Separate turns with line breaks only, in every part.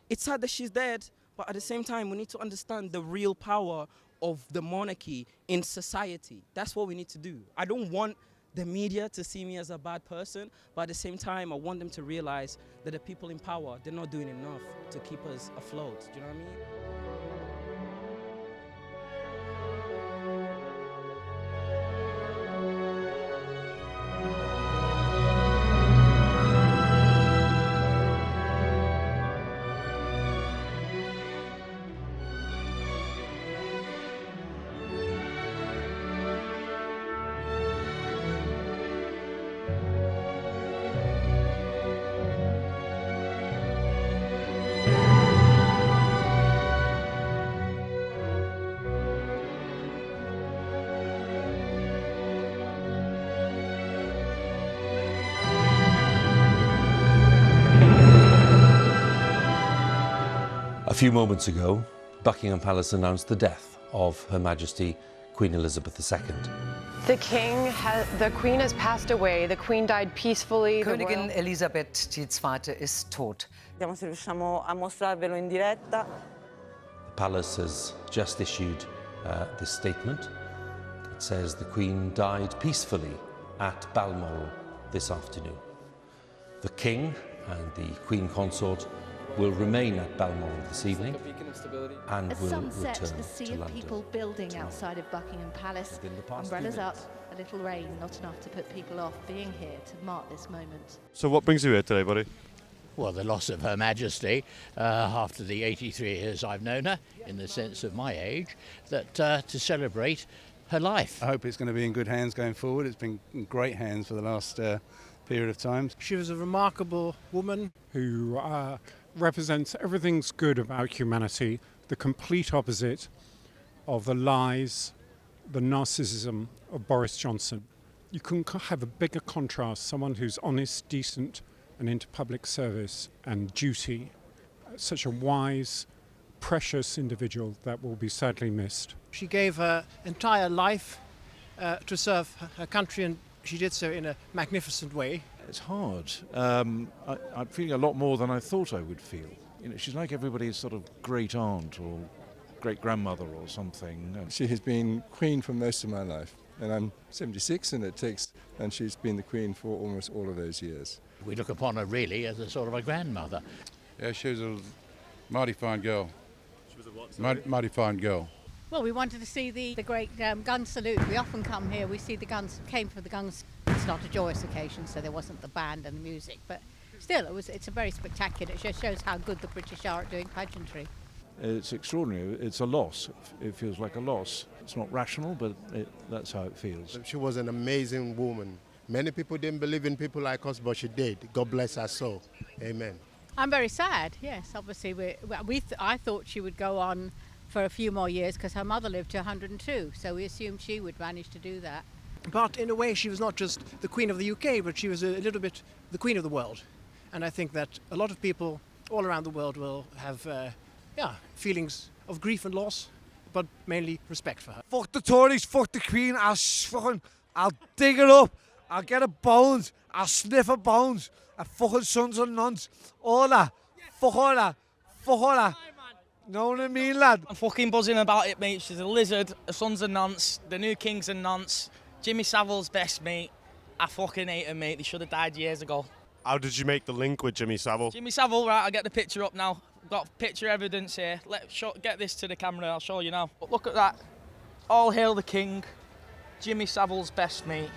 It's sad that she's dead, but at the same time, we need to understand the real power of the monarchy in society. That's what we need to do. I don't want the media to see me as a bad person, but at the same time, I want them to realize that the people in power, they're not doing enough to keep us afloat. Do you know what I mean?
A few moments ago, Buckingham Palace announced the death of Her Majesty Queen Elizabeth II.
The Queen has passed away. The Queen died peacefully.
Königin Elisabeth II. Ist tot.
Vediamo se riusciamo a mostrarvelo in diretta.
The palace has just issued this statement. It says the Queen died peacefully at Balmoral this afternoon. The King and the Queen Consort will remain at Balmoral this evening and will
sunset,
return
the sea
to
of
London
people building
tomorrow.
outside of Buckingham Palace.
Within the past few
Umbrellas up,
minutes.
a little rain, not enough to put people off being here to mark this moment.
So what brings you here today, buddy?
Well, the loss of Her Majesty, after the 83 years I've known her, in the sense of my age, that to celebrate her life.
I hope it's going to be in good hands going forward. It's been in great hands for the last period of time.
She was a remarkable woman who represents everything's good about humanity, the complete opposite of the lies, the narcissism of Boris Johnson. You couldn't have a bigger contrast, someone who's honest, decent, and into public service and duty. Such a wise, precious individual that will be sadly missed.
She gave her entire life to serve her country, and she did so in a magnificent way.
It's hard. I'm feeling a lot more than I thought I would feel. You know, she's like everybody's sort of great aunt or great grandmother or something.
She has been queen for most of my life, and I'm 76, and she's been the queen for almost all of those years.
We look upon her really as a sort of a grandmother.
Yeah, she was a mighty fine girl. She was a what? Mighty fine girl.
Well, we wanted to see the great gun salute. We often come here, we see the guns, came for the guns. It's not a joyous occasion, so there wasn't the band and the music, but still, it's a very spectacular. It just shows how good the British are at doing pageantry.
It's extraordinary. It's a loss. It feels like a loss. It's not rational, but that's how it feels.
She was an amazing woman. Many people didn't believe in people like us, but she did. God bless her soul. Amen.
I'm very sad, yes. Obviously, I thought she would go on for a few more years because her mother lived to 102, so we assumed she would manage to do that.
But in a way, she was not just the Queen of the UK, but she was a little bit the Queen of the world. And I think that a lot of people all around the world will have feelings of grief and loss, but mainly respect for her.
Fuck the Tories, fuck the Queen, I'll dig her up, I'll get her bones, I'll sniff her bones, and fucking sons and nuns, all that, fuck all that, fuck all that. Know what I mean, lad?
I'm fucking buzzing about it, mate. She's a lizard, her son's a nonce, the new king's a nonce, Jimmy Savile's best mate. I fucking hate him, mate. They should have died years ago.
How did you make the link with Jimmy Savile?
Jimmy Savile, right, I'll get the picture up now. I've got picture evidence here. Get this to the camera, I'll show you now. But look at that. All hail the king. Jimmy Savile's best mate.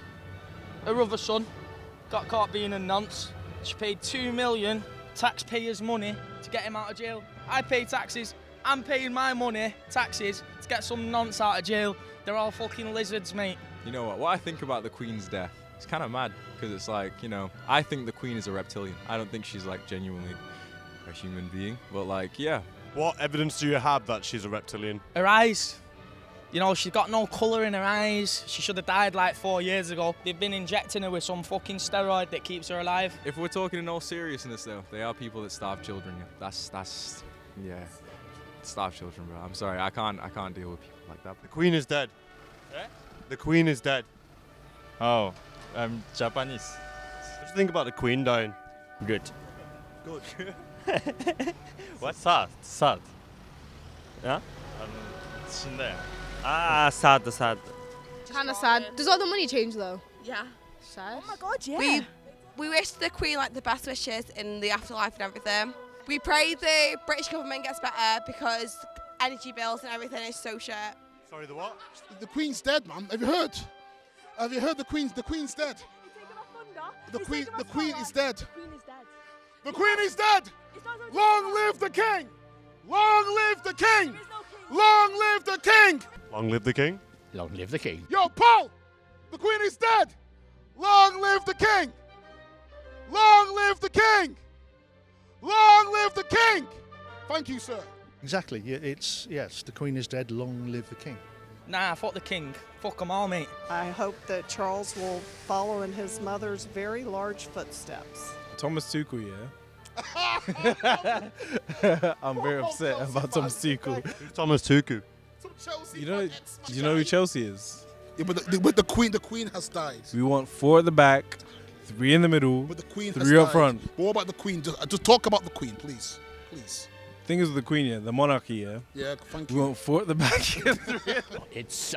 Her other son got caught being a nonce. She paid $2 million taxpayers' money to get him out of jail. I pay taxes. I'm paying my money, taxes, to get some nonce out of jail. They're all fucking lizards, mate.
You know what I think about the Queen's death? It's kind of mad, because it's like, you know, I think the Queen is a reptilian. I don't think she's like genuinely a human being, but like, yeah.
What evidence do you have that she's a reptilian?
Her eyes. You know, she's got no colour in her eyes. She should have died like 4 years ago. They've been injecting her with some fucking steroid that keeps her alive.
If we're talking in all seriousness though, they are people that starve children. That's yeah. Starve children, bro. I'm sorry, I can't deal with people like that.
The Queen is dead.
Yeah?
The Queen is dead.
Oh, I'm Japanese.
What do you think about the Queen dying?
Good.
Good.
What? Sad. Yeah? 신데. Sad.
Kind of sad. Does all the money change though?
Yeah.
Sad.
Oh my god, yeah. We wish the Queen like the best wishes in the afterlife and everything. We pray the British government gets better because energy bills and everything is so shit.
Sorry, the what?
The Queen's dead, man. Have you heard? Have you heard the Queen's dead? The Queen is dead. The Queen is dead. Long live the King! Long live the King! Long live the King!
Long live the king.
Long live the king.
Yo, Paul! The Queen is dead! Long live the King! Long live the King! Long live the King! Thank you, sir.
Exactly. It's yes. The Queen is dead. Long live the King.
Nah, fuck the king. Fuck them all, mate.
I hope that Charles will follow in his mother's very large footsteps.
Thomas Tuchel, I'm very upset about Thomas Tuchel.
Who's Thomas Tuchel?
You know who Chelsea is?
Yeah, but the Queen has died.
We want 4 at the back, 3 in the middle,
But the Queen
3
has
up
died.
front.
But what about the Queen? Just talk about the Queen, please. Please.
Thing is with the Queen, the monarchy,
Yeah, thank
we want 4 at the back.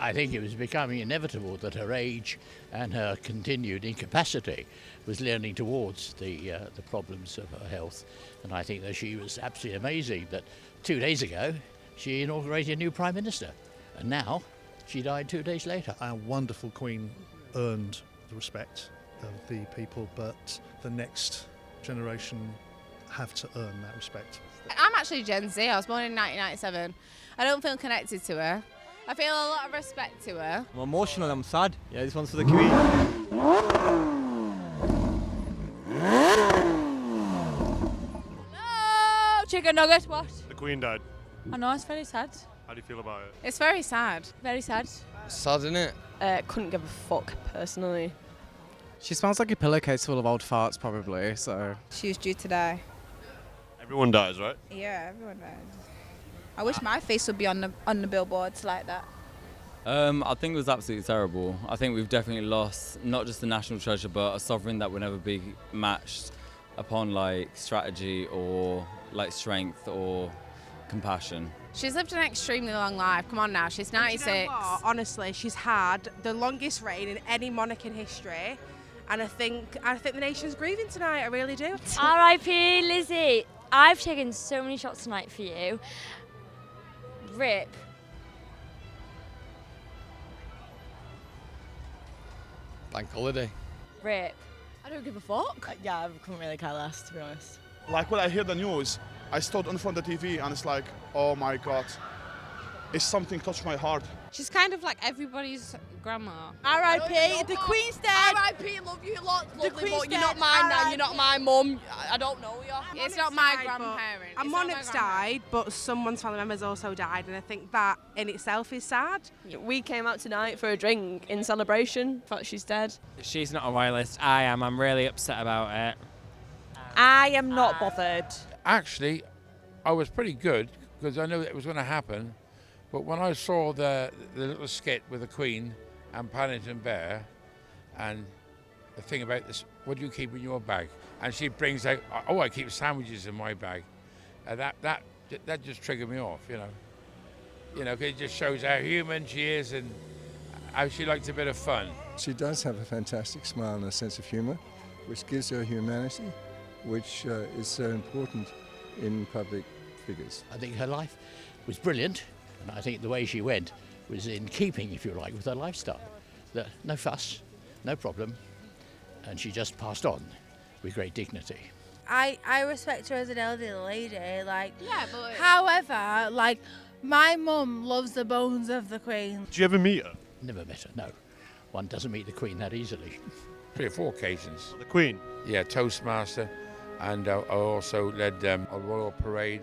I think it was becoming inevitable that her age and her continued incapacity was leaning towards the problems of her health. And I think that she was absolutely amazing that 2 days ago she inaugurated a new Prime Minister. And now she died 2 days later.
Our wonderful Queen earned the respect of the people, but the next generation have to earn that respect.
I'm actually Gen Z. I was born in 1997. I don't feel connected to her. I feel a lot of respect to her.
I'm emotional, I'm sad. Yeah, this one's for the Queen.
No! Chicken nuggets, what?
The Queen died.
I know, it's very sad.
How do you feel about it?
It's very sad. Very sad.
Sad, isn't it?
Couldn't give a fuck, personally.
She smells like a pillowcase full of old farts, probably, so...
She was due to die.
Everyone dies, right?
Yeah, everyone died. I wish my face would be on the billboards like that.
I think it was absolutely terrible. I think we've definitely lost not just a national treasure, but a sovereign that will never be matched upon like strategy or like strength or compassion.
She's lived an extremely long life. Come on now, she's 96.
You know what? Honestly, she's had the longest reign in any monarch in history, and I think the nation's grieving tonight. I really do.
R.I.P. Lizzie. I've taken so many shots tonight for you. Rip.
Bank holiday.
Rip.
I don't give a fuck. Yeah, I couldn't really care less, to be honest.
Like when I hear the news, I stood in front of the TV and it's like, oh my God, it's something touched my heart.
She's kind of like everybody's grandma.
R.I.P.
The Queen's dead.
R.I.P. Love you lot.
The
Lovely,
Queen's
but you're not
dead.
mine now.
R.I.P.
You're not my mum. I don't know you.
It's not my grandparent.
A monarch's died, but someone's family members also died, and I think that in itself is sad.
We came out tonight for a drink in celebration. Fact she's dead.
She's not a royalist. I am. I'm really upset about it.
I am not bothered.
Actually, I was pretty good because I knew it was going to happen. But when I saw the little skit with the Queen and Paddington Bear and the thing about this, what do you keep in your bag? And she brings out, oh, I keep sandwiches in my bag. And that just triggered me off, you know. You know, 'cause it just shows how human she is and how she likes a bit of fun.
She does have a fantastic smile and a sense of humour, which gives her humanity, which is so important in public figures.
I think her life was brilliant, and I think the way she went was in keeping, if you like, with her lifestyle. No fuss, no problem, and she just passed on with great dignity.
I respect her as an elderly lady, like.
Yeah, but.
However, like, my mum loves the bones of the Queen.
Did you ever meet her?
Never met her, no. One doesn't meet the Queen that easily.
3 or 4 occasions.
The Queen?
Yeah, Toastmaster, and I also led a royal parade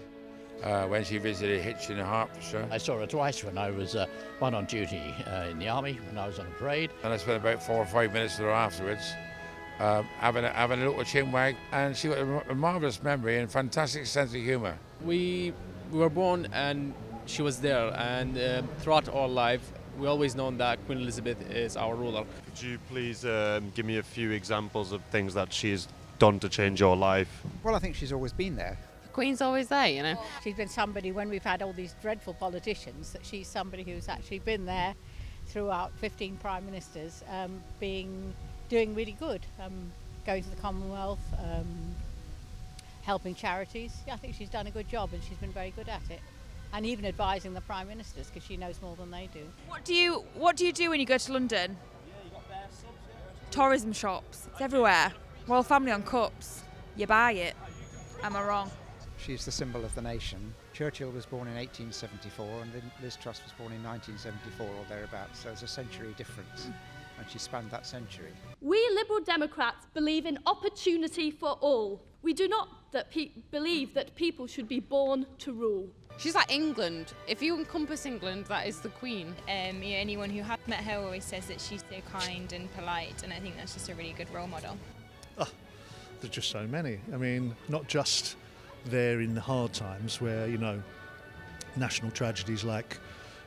when she visited Hitchin in Hertfordshire.
I saw her twice when I was one on duty in the army, when I was on a parade.
And I spent about 4 or 5 minutes with her afterwards, having a little chinwag, and she got a marvellous memory and fantastic sense of humour.
We were born and she was there, and throughout our life, we always known that Queen Elizabeth is our ruler.
Could you please give me a few examples of things that she's done to change your life?
Well, I think she's always been there.
The
Queen's always there, you know.
She's been somebody, when we've had all these dreadful politicians, that she's somebody who's actually been there throughout 15 prime ministers, doing really good, going to the Commonwealth, helping charities. Yeah, I think she's done a good job and she's been very good at it. And even advising the prime ministers, because she knows more than they do.
What do you do when you go to London? Tourism shops. It's everywhere. Royal Family on cups. You buy it. Am I wrong?
She's the symbol of the nation. Churchill was born in 1874 and Liz Truss was born in 1974 or thereabouts, so there's a century difference, and she spanned that century.
We Liberal Democrats believe in opportunity for all. We do not believe that people should be born to rule.
She's like England. If you encompass England, that is the Queen.
Anyone who has met her always says that she's so kind and polite, and I think that's just a really good role model.
There's just so many. I mean, not just there in the hard times where, you know, national tragedies like,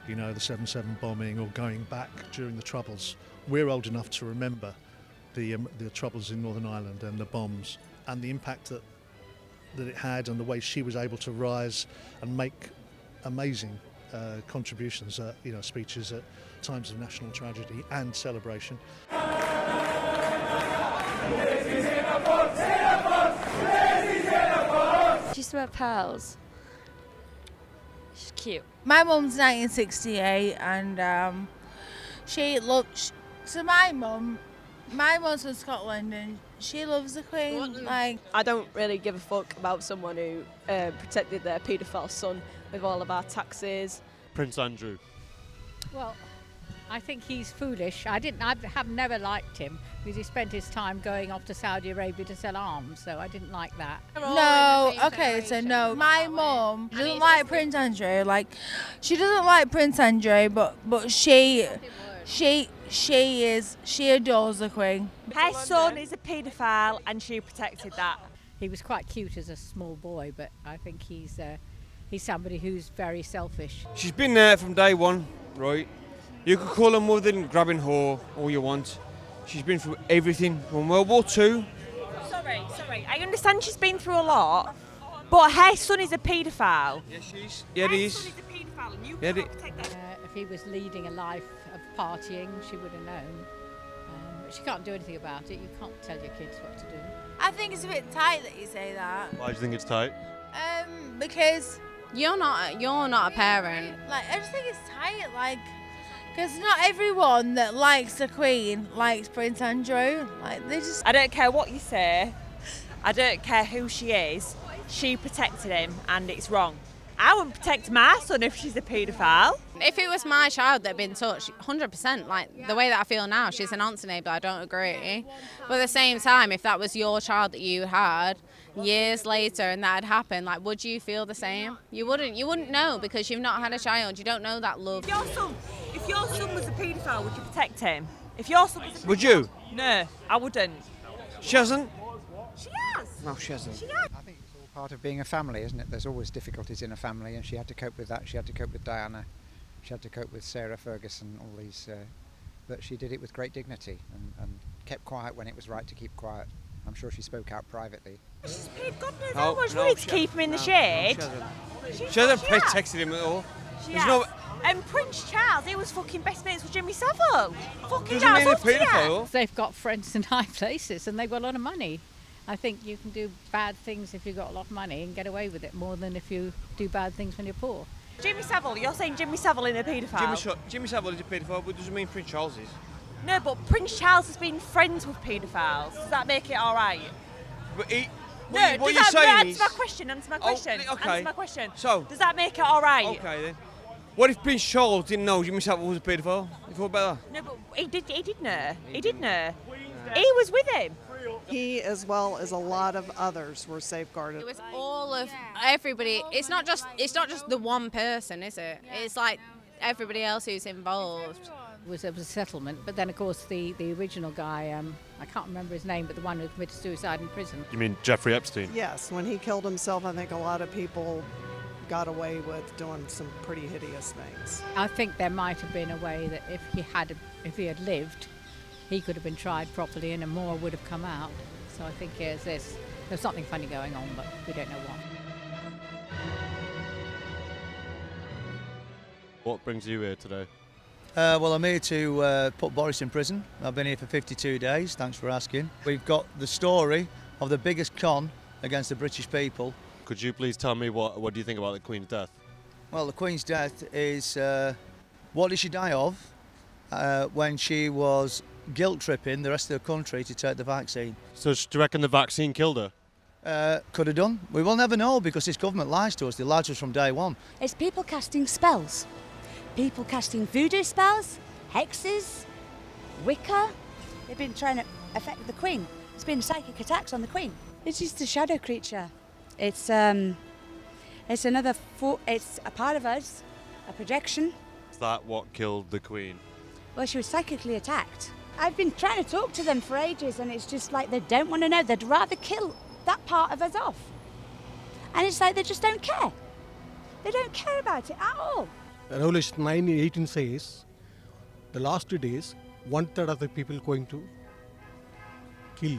you know, the 7/7 bombing or going back during the Troubles. We're old enough to remember the Troubles in Northern Ireland and the bombs and the impact that it had, and the way she was able to rise and make amazing contributions, you know, speeches at times of national tragedy and celebration.
She used to wear pearls. She's cute.
My mum's 1968 and she loves... So my mum's from Scotland and she loves the Queen. Like,
I don't really give a fuck about someone who protected their paedophile son with all of our taxes.
Prince Andrew.
Well, I think he's foolish. I have never liked him because he spent his time going off to Saudi Arabia to sell arms, so I didn't like that.
No, okay, so no. My mum doesn't like Prince Andrew. Like, she doesn't like Prince Andrew, but she adores the Queen.
Her son is a paedophile and she protected that.
He was quite cute as a small boy, but I think he's somebody who's very selfish.
She's been there from day one, right? You could call her mother and grabbing whore all you want. She's been through everything from World War II.
Sorry. I understand she's been through a lot, but her son is a paedophile.
Yes, she is. Yeah, he is.
Her son is a paedophile and you
Yeah,
can't protect that.
If he was leading a life of partying, she would have known. But she can't do anything about it. You can't tell your kids what to do.
I think it's a bit tight that you say that.
Why do you think it's tight?
Because
You're not a parent.
like, I just think it's tight, like, because not everyone that likes the Queen likes Prince Andrew. Like, they just...
I don't care what you say. I don't care who she is. She protected him and it's wrong. I wouldn't protect my son if she's a paedophile.
If it was my child that had been touched, 100%, like the way that I feel now, she's an auntie neighbour, I don't agree. But at the same time, if that was your child that you had years later and that had happened, like, would you feel the same? You wouldn't know because you've not had a child, you don't know that love.
If your son was a paedophile, would you protect him? If your son was a paedophile,
Would you?
No, I wouldn't.
She hasn't?
She has.
No, she hasn't.
She has.
I think it's all part of being a family, isn't it? There's always difficulties in a family, and she had to cope with that. She had to cope with Diana. She had to cope with Sarah Ferguson, all these. But she did it with great dignity and kept quiet when it was right to keep quiet. I'm sure she spoke out privately.
She's paid God knows how much money to keep him in the shade.
She hasn't protected him at all.
She
There's
has. And Prince Charles, he was fucking best mates with Jimmy Savile. Fucking
Doesn't mean a
that's up to you.
paedophile.
They've got friends in high places and they've got a lot of money. I think you can do bad things if you've got a lot of money and get away with it more than if you do bad things when you're poor.
Jimmy Savile, you're saying Jimmy Savile is a paedophile?
Jimmy Savile is a paedophile, but doesn't mean Prince Charles is.
No, but Prince Charles has been friends with paedophiles. Does that make it all right?
But he...
No,
what you're saying
answer
is...
my question, answer my question.
Okay.
Answer my question.
So...
Does that make it all right?
Okay, then. What if Prince Charles didn't know Jimmy Savile was a paedophile? You thought about that?
No, but he did know. He did know. He was with him.
He, as well as a lot of others, were safeguarded.
It was all of everybody. It's not just the one person, is it? It's like everybody else who's involved.
There was a settlement, but then of course the original guy, I can't remember his name, but the one who committed suicide in prison.
You mean Jeffrey Epstein?
Yes, when he killed himself, I think a lot of people got away with doing some pretty hideous things.
I think there might have been a way that if he had lived, he could have been tried properly and more would have come out. So I think there's something funny going on, but we don't know what.
What brings you here today?
Well, I'm here to put Boris in prison. I've been here for 52 days, thanks for asking. We've got the story of the biggest con against the British people.
Could you please tell me what do you think about the Queen's death?
Well, the Queen's death is, what did she die of? When she was guilt-tripping the rest of the country to take the vaccine.
So do you reckon the vaccine killed her?
Could have done. We will never know because this government lies to us. They lied to us from day one.
It's people casting spells. People casting voodoo spells, hexes, Wicca. They've been trying to affect the Queen. It's been psychic attacks on the Queen. It's just a shadow creature. It's it's a part of us, a projection.
Is that what killed the Queen?
Well, she was psychically attacked. I've been trying to talk to them for ages and it's just like they don't want to know. They'd rather kill that part of us off. And it's like they just don't care. They don't care about it at all.
Revelation 9:18 says, the last 2 days, 1/3 of the people going to kill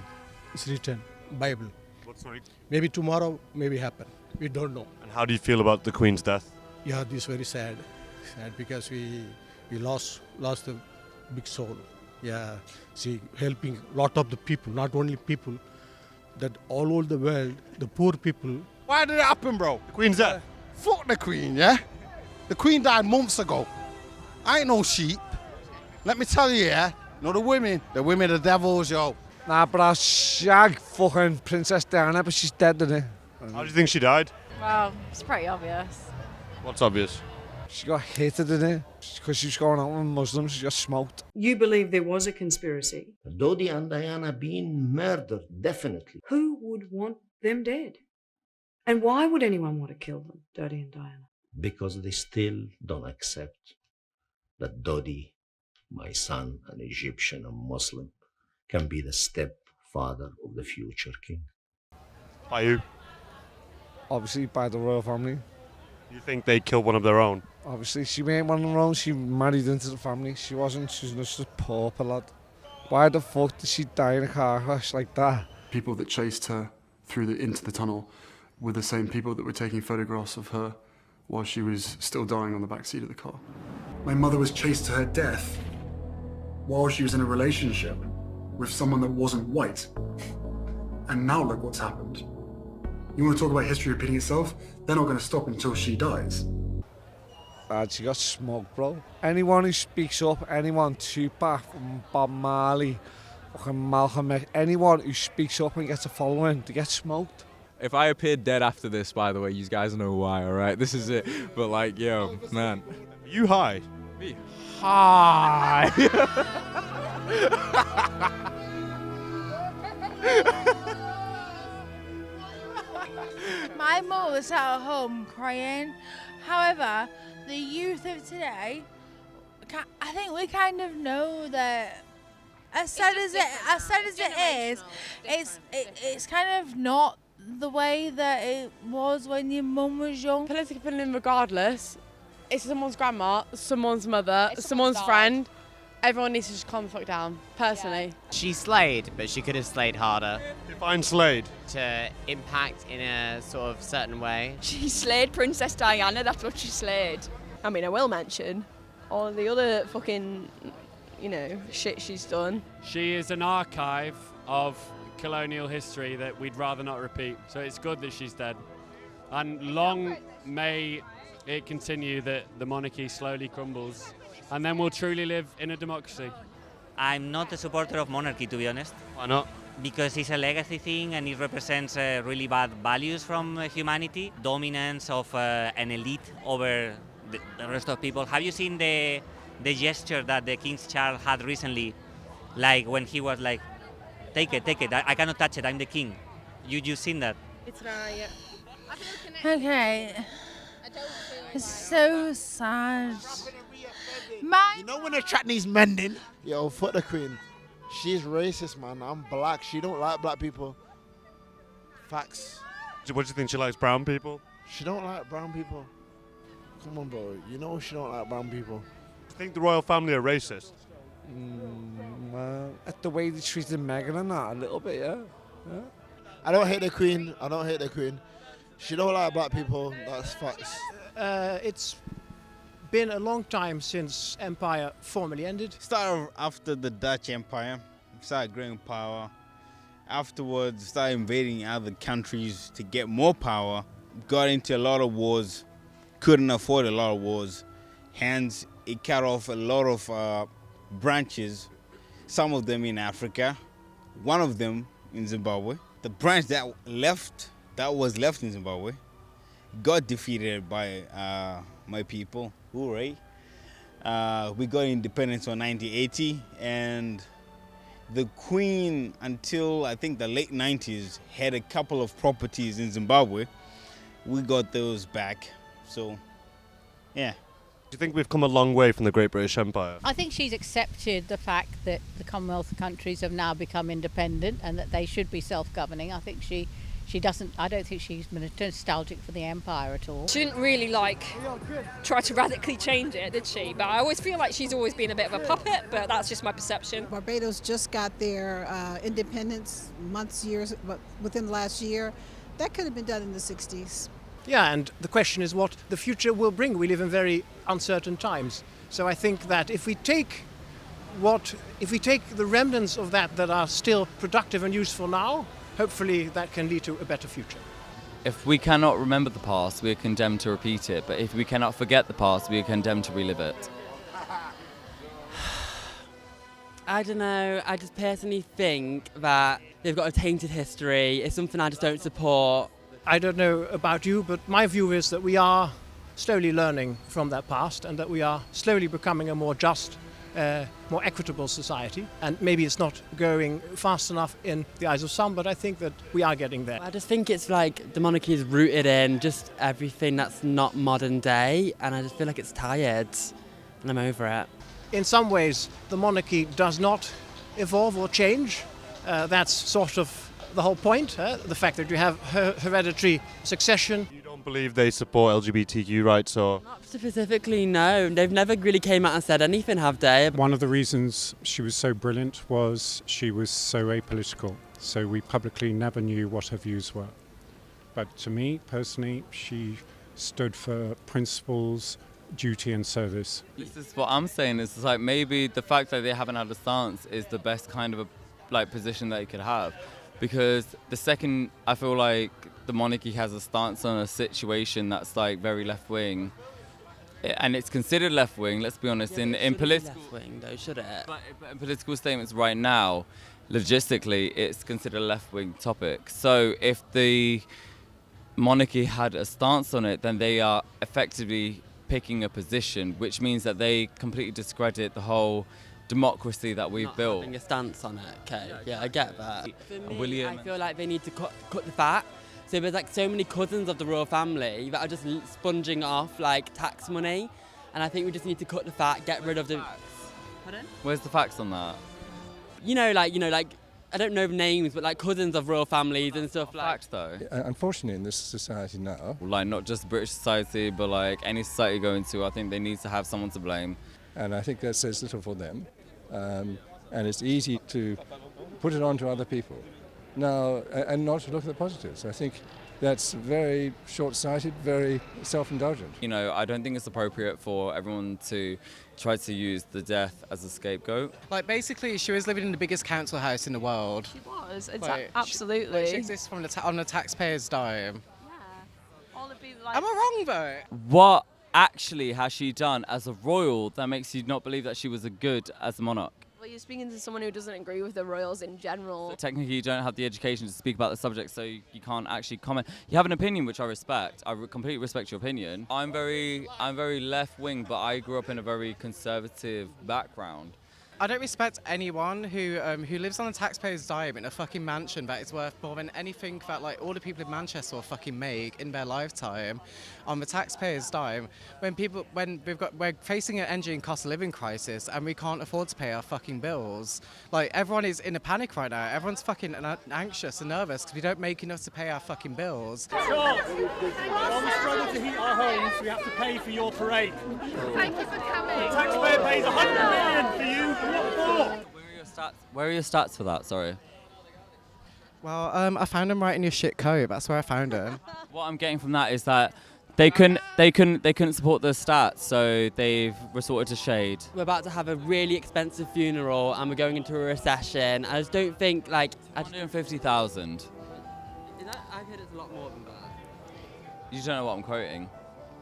is written, Bible.
Sorry?
Maybe tomorrow, maybe happen. We don't know.
And how do you feel about the Queen's death?
Yeah, this is very sad. Sad because we lost the big soul. Yeah, see, helping a lot of the people, not only people, that all over the world, the poor people.
Why did it happen, bro?
The Queen's death.
Fuck the Queen, yeah? The Queen died months ago. I ain't no sheep. Let me tell you, yeah? No, the women are devils, yo.
Nah, but I shag fucking Princess Diana, but she's dead, isn't it?
How do you think she died?
Well, it's pretty obvious.
What's obvious?
She got hated, didn't it? Because she was going out with Muslims, she got smoked.
You believe there was a conspiracy?
Dodi and Diana being murdered, definitely.
Who would want them dead? And why would anyone want to kill them, Dodi and Diana?
Because they still don't accept that Dodi, my son, an Egyptian and Muslim, can be the stepfather of the future king.
By who?
Obviously by the royal family.
You think they killed one of their own?
Obviously she ain't one of her own, she married into the family. She was just a pauper lad. Why the fuck did she die in a car crash like that?
People that chased her into the tunnel were the same people that were taking photographs of her while she was still dying on the back seat of the car. My mother was chased to her death while she was in a relationship with someone that wasn't white. And now look what's happened. You want to talk about history repeating itself? They're not going to stop until she dies.
She got smoked, bro. Anyone who speaks up, anyone, Tupac, Bob Marley, fucking Malcolm X, anyone who speaks up and gets a following, they get smoked.
If I appeared dead after this, by the way, you guys know why, alright? This is it. But like, yo, man.
Are you high?
Me?
Hi!
My mum was at home crying. However, the youth of today, I think we kind of know that as sad as it is, it's kind of not the way that it was when your mum was young.
Political opinion regardless, it's someone's grandma, someone's mother, someone's friend. Everyone needs to just calm the fuck down, personally.
Yeah. She slayed, but she could have slayed harder.
Define slayed.
To impact in a sort of certain way.
She slayed Princess Diana, that's what she slayed. I mean, I will mention all the other fucking, shit she's done.
She is an archive of colonial history that we'd rather not repeat. So it's good that she's dead. And long may it continue that the monarchy slowly crumbles. And then we'll truly live in a democracy.
I'm not a supporter of monarchy, to be honest.
Why not?
Because it's a legacy thing and it represents really bad values from humanity. Dominance of an elite over the rest of people. Have you seen the gesture that the King Charles had recently? Like when he was like, take it, I cannot touch it, I'm the king. You seen that?
It's right.
Okay. It's so sad.
You know when a track needs mending? Yo, fuck the Queen. She's racist, man. I'm black. She don't like black people. Facts.
What do you think, she likes brown people?
She don't like brown people. Come on, bro. You know she don't like brown people.
Do you think the royal family are racist?
Well, at the way they treated Meghan and that, a little bit, yeah.
I don't hate the Queen. She don't like black people. That's facts.
It's
been a long time since empire formally ended.
Started after the Dutch Empire, started growing power. Afterwards, started invading other countries to get more power. Got into a lot of wars, couldn't afford a lot of wars. Hence, it cut off a lot of branches, some of them in Africa, one of them in Zimbabwe. The branch that was left in Zimbabwe got defeated by my people, Hooray. We got independence in 1980, and the Queen, until I think the late 90s, had a couple of properties in Zimbabwe. We got those back, so yeah.
Do you think we've come a long way from the Great British Empire?
I think she's accepted the fact that the Commonwealth countries have now become independent and that they should be self-governing. I think she doesn't. I don't think she's nostalgic for the empire at all.
She didn't really try to radically change it, did she? But I always feel like she's always been a bit of a puppet, but that's just my perception.
Barbados just got their independence years, but within the last year. That could have been done in the 60s.
Yeah, and the question is what the future will bring. We live in very uncertain times. So I think that if we take the remnants of that are still productive and useful now, hopefully that can lead to a better future.
If we cannot remember the past, we are condemned to repeat it. But if we cannot forget the past, we are condemned to relive it.
I don't know. I just personally think that they've got a tainted history. It's something I just don't support.
I don't know about you, but my view is that we are slowly learning from that past and that we are slowly becoming a more just, more equitable society. And maybe it's not going fast enough in the eyes of some, but I think that we are getting there.
I just think it's like the monarchy is rooted in just everything that's not modern day, and I just feel like it's tired, and I'm over it.
In some ways, the monarchy does not evolve or change. That's sort of the whole point, the fact that you have hereditary succession.
You don't believe they support LGBTQ rights or?
Not specifically, no. They've never really came out and said anything, have they?
One of the reasons she was so brilliant was she was so apolitical. So we publicly never knew what her views were. But to me, personally, she stood for principles, duty and service.
This is what I'm saying, is like maybe the fact that they haven't had a stance is the best kind of position that you could have. Because the second I feel like the monarchy has a stance on a situation that's like very left-wing, and it's considered left-wing, let's be honest, in political
left-wing though, should it?
But in political statements right now, logistically, it's considered a left-wing topic. So if the monarchy had a stance on it, then they are effectively picking a position, which means that they completely discredit the whole democracy that we've built.
Having a stance on it, okay, yeah, I get that. For me,
William,
I feel like they need to cut the fat. So there's like so many cousins of the royal family that are just sponging off like tax money, and I think we just need to cut the fat, get rid of the. Pardon?
Where's the facts on that?
You know, like I don't know names, but like cousins of royal families and stuff like.
Fact though.
Unfortunately, in this society now,
like not just British society, but like any society you go into, I think they need to have someone to blame.
and I think that says little for them. And it's easy to put it on to other people now and not to look at the positives. I think that's very short-sighted, very self-indulgent.
You know, I don't think it's appropriate for everyone to try to use the death as a scapegoat.
Like, basically, she was living in the biggest council house in the world.
She was,
absolutely. She exists from on the taxpayer's dime.
Yeah. All of these, like...
Am I wrong, though?
What actually has she done as a royal that makes you not believe that she was a good as a monarch?
Well, you're speaking to someone who doesn't agree with the royals in general.
So technically, you don't have the education to speak about the subject, so you can't actually comment. You have an opinion, which I respect. I completely respect your opinion. I'm very left-wing, but I grew up in a very conservative background.
I don't respect anyone who lives on the taxpayer's dime in a fucking mansion that is worth more than anything that like all the people in Manchester will fucking make in their lifetime on the taxpayer's dime. We're facing an energy and cost of living crisis and we can't afford to pay our fucking bills. Like, everyone is in a panic right now. Everyone's fucking anxious and nervous because we don't make enough to pay our fucking bills.
While we struggle to heat our homes, we have to pay for your parade.
Thank you for coming.
The taxpayer pays $100 million for you. What for?
Where are your stats for that? Sorry.
Well, I found them right in your shit coat. That's where I found them.
What I'm getting from that is that They couldn't support the stats, so they've resorted to shade.
We're about to have a really expensive funeral and we're going into a recession. I just don't think, like...
150,000.
I've heard it's a lot more than that.
You don't know what I'm quoting.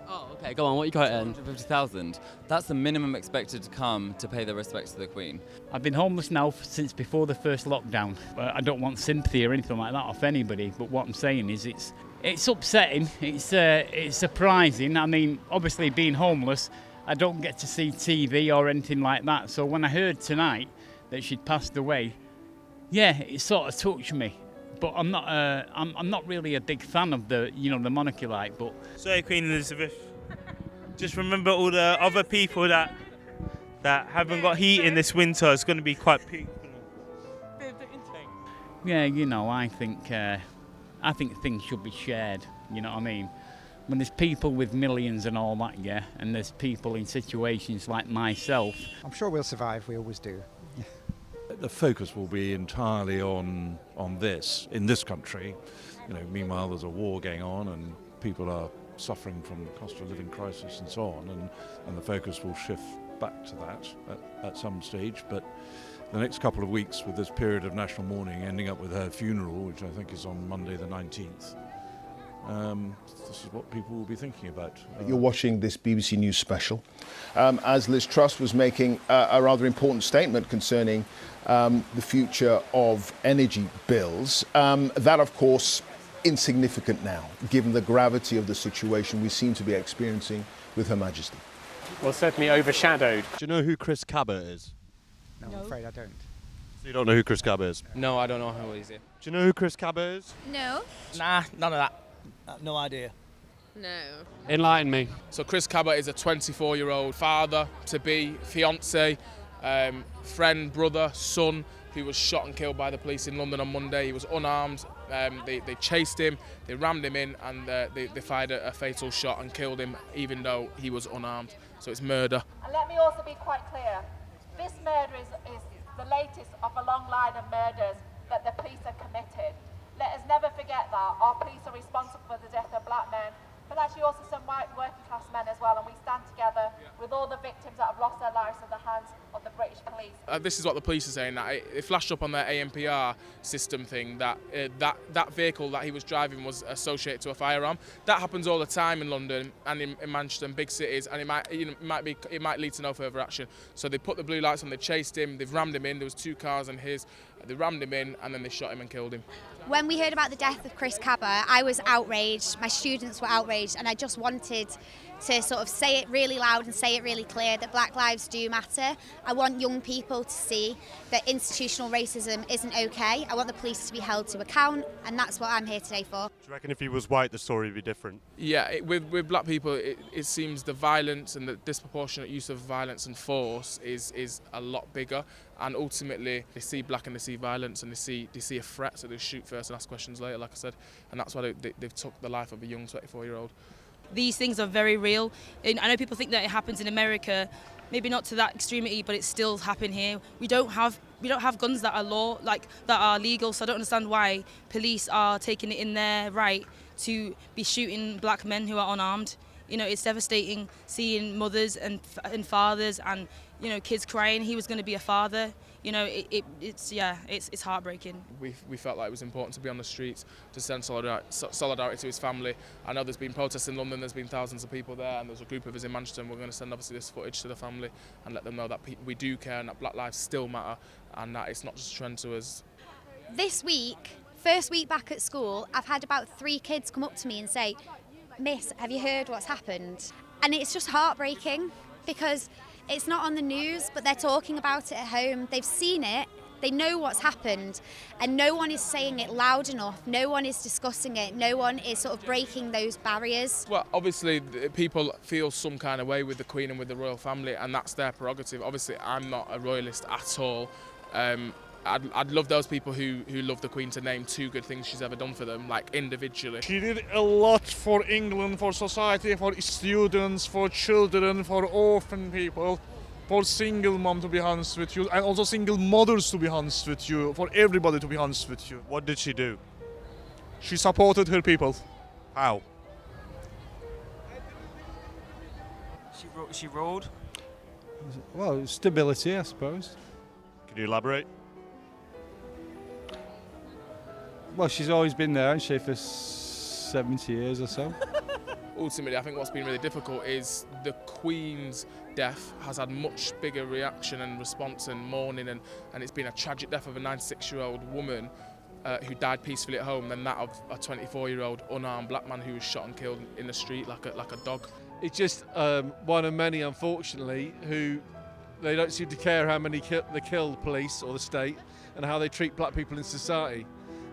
Oh, okay, go on, what are you quoting?
150,000. That's the minimum expected to come to pay their respects to the Queen.
I've been homeless now since before the first lockdown. I don't want sympathy or anything like that off anybody, but what I'm saying is it's upsetting, it's surprising. I mean, obviously being homeless, I don't get to see TV or anything like that. So when I heard tonight that she'd passed away, yeah, it sort of touched me. But I'm not really a big fan of the monarchy, like. But
sorry, Queen Elizabeth. Just remember all the other people that haven't got heat in this winter. It's going to be quite peak.
Yeah, I think things should be shared. You know what I mean? When there's people with millions and all that, yeah, and there's people in situations like myself.
I'm sure we'll survive. We always do.
The focus will be entirely on this in this country. Meanwhile there's a war going on and people are suffering from the cost of living crisis and so on, and the focus will shift back to that at some stage. But the next couple of weeks, with this period of national mourning ending up with her funeral, which I think is on Monday the 19th, this is what people will be thinking about.
You're watching this BBC News special as Liz Truss was making a rather important statement concerning the future of energy bills. That, of course, insignificant now, given the gravity of the situation we seem to be experiencing with Her Majesty.
Well, certainly overshadowed.
Do you know who Chris Kaba is?
No, I'm afraid I don't.
So you don't know who Chris Kaba is?
No, I don't know who he is.
Do you know who Chris Kaba is?
No.
Nah, none of that. No idea.
No.
Enlighten me.
So Chris Kaba is a 24-year-old father-to-be, fiancé, friend, brother, son, who was shot and killed by the police in London on Monday. He was unarmed. They chased him, they rammed him in, and they fired a fatal shot and killed him, even though he was unarmed. So it's murder.
And let me also be quite clear. This murder is the latest of a long line of murders that the police have committed. Let us never forget that. Our police are responsible for the death of black men, but actually also some white working class men as well, and we stand together with all the victims that have lost their lives at the hands of the British police.
This is what the police are saying, that it flashed up on their ANPR system thing that that vehicle that he was driving was associated to a firearm. That happens all the time in London and in Manchester and big cities, and it might lead to no further action. So they put the blue lights on, they chased him, they've rammed him in. There was 2 cars and his. They rammed him in and then they shot him and killed him.
When we heard about the death of Chris Kaba, I was outraged, my students were outraged, and I just wanted to sort of say it really loud and say it really clear that black lives do matter. I want young people to see that institutional racism isn't okay. I want the police to be held to account, and that's what I'm here today for.
Do you reckon if he was white the story would be different?
Yeah, with black people it seems the violence and the disproportionate use of violence and force is a lot bigger, and ultimately they see black and they see violence and they see a threat, so they shoot first and ask questions later, like I said, and that's why they've took the life of a young 24-year-old.
These things are very real. And I know people think that it happens in America, maybe not to that extremity, but it still happens here. We don't have guns that are that are legal, so I don't understand why police are taking it in their right to be shooting black men who are unarmed. It's devastating seeing mothers and fathers and kids crying. He was going to be a father. It's heartbreaking.
We felt like it was important to be on the streets to send solidarity to his family. I know there's been protests in London, there's been thousands of people there, and there's a group of us in Manchester, and we're going to send obviously this footage to the family and let them know that we do care and that black lives still matter and that it's not just a trend to us.
This week, first week back at school, I've had about 3 kids come up to me and say, "Miss, have you heard what's happened?" And it's just heartbreaking because it's not on the news, but they're talking about it at home. They've seen it, they know what's happened, and no one is saying it loud enough. No one is discussing it. No one is sort of breaking those barriers.
Well, obviously, people feel some kind of way with the Queen and with the royal family, and that's their prerogative. Obviously, I'm not a royalist at all. I'd love those people who love the Queen to name 2 good things she's ever done for them, like individually.
She did a lot for England, for society, for students, for children, for orphan people, for single mom, to be honest with you, and also single mothers, to be honest with you, for everybody, to be honest with you.
What did she do?
She supported her people.
How?
She ruled.
Well, stability, I suppose.
Can you elaborate?
Well, she's always been there, hasn't she, for 70 years or so.
Ultimately, I think what's been really difficult is the Queen's death has had much bigger reaction and response and mourning, and it's been a tragic death of a 96-year-old woman who died peacefully at home than that of a 24-year-old unarmed black man who was shot and killed in the street like a dog.
It's just one of many, unfortunately, who they don't seem to care how many they kill, the police or the state, and how they treat black people in society.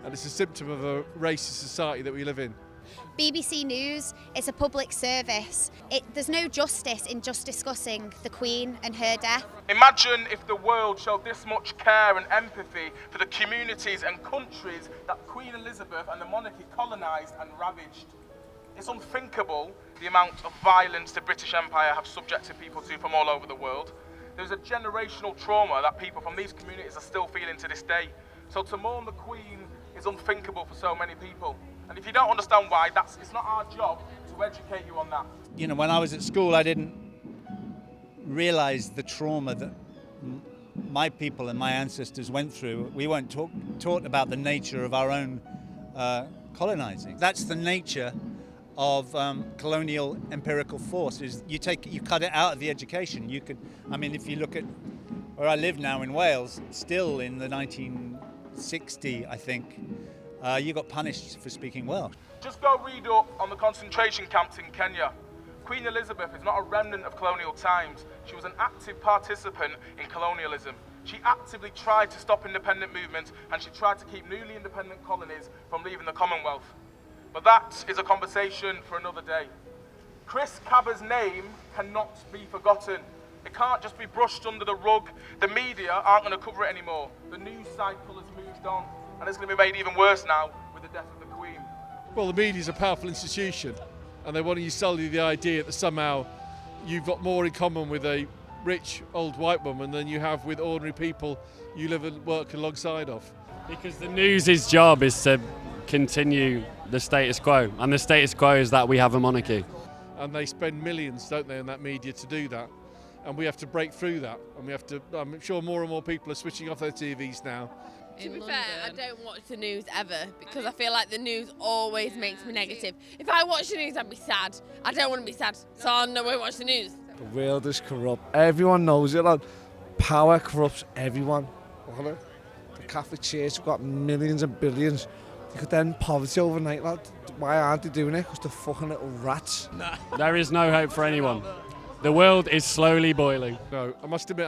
And it's a symptom of a racist society that we live in.
BBC News is a public service. There's no justice in just discussing the Queen and her death.
Imagine if the world showed this much care and empathy for the communities and countries that Queen Elizabeth and the monarchy colonised and ravaged. It's unthinkable the amount of violence the British Empire have subjected people to from all over the world. There's a generational trauma that people from these communities are still feeling to this day. So to mourn the Queen is unthinkable for so many people. And if you don't understand why, it's not our job to educate you on that.
You know, when I was at school, I didn't realise the trauma that my people and my ancestors went through. We weren't taught about the nature of our own colonising. That's the nature of colonial empirical force. Is you cut it out of the education. If you look at where I live now in Wales, still in the 1960, I think, you got punished for speaking Welsh.
Just go read up on the concentration camps in Kenya. Queen Elizabeth is not a remnant of colonial times. She was an active participant in colonialism. She actively tried to stop independent movements, and she tried to keep newly independent colonies from leaving the Commonwealth. But that is a conversation for another day. Chris Kaba's name cannot be forgotten. It can't just be brushed under the rug. The media aren't going to cover it anymore. The news cycle has moved on, and it's going to be made even worse now with the death of the Queen.
Well, the media is a powerful institution, and they want to sell you the idea that somehow you've got more in common with a rich old white woman than you have with ordinary people you live and work alongside of.
Because the news's job is to continue the status quo, and the status quo is that we have a monarchy.
And they spend millions, don't they, in that media to do that. And we have to break through that, and I'm sure more and more people are switching off their TVs now.
To be fair, I don't watch the news ever because I feel like the news always makes me negative. If I watch the news, I'd be sad. I don't want to be sad, so I won't watch the news.
The world is corrupt. Everyone knows it. Like, power corrupts everyone. The Catholic Church have got millions and billions. They could end poverty overnight, lad. Why aren't they doing it? Because they're fucking little rats.
There is no hope for anyone. The world is slowly boiling.
No, I must admit,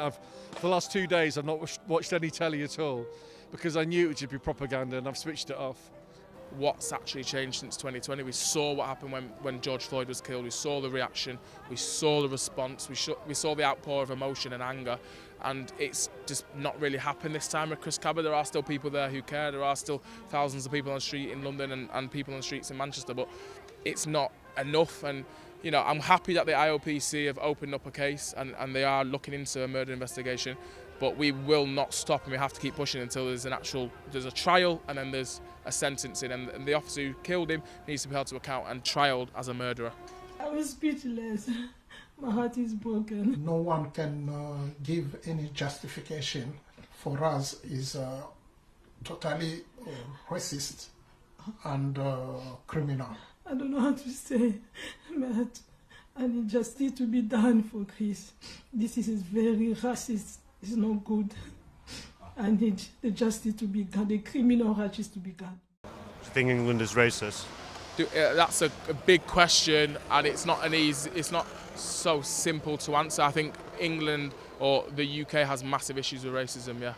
for the last 2 days, I've not watched any telly at all because I knew it would just be propaganda, and I've switched it off.
What's actually changed since 2020? We saw what happened when George Floyd was killed. We saw the reaction. We saw the response. We saw the outpour of emotion and anger. And it's just not really happened this time with Chris Kaba. There are still people there who care. There are still thousands of people on the street in London and people on the streets in Manchester. But it's not enough. And you know, I'm happy that the IOPC have opened up a case and they are looking into a murder investigation, but we will not stop, and we have to keep pushing until there's a trial and then there's a sentencing, and the officer who killed him needs to be held to account and trialed as a murderer.
I was speechless. My heart is broken.
No one can give any justification for us is totally racist and criminal.
I don't know how to say, but I need justice to be done for Chris. This is very racist. It's not good. I need the justice to be done, the criminal justice to be done.
Do you think England is racist?
That's a big question, and it's not so simple to answer. I think England or the UK has massive issues with racism, yeah.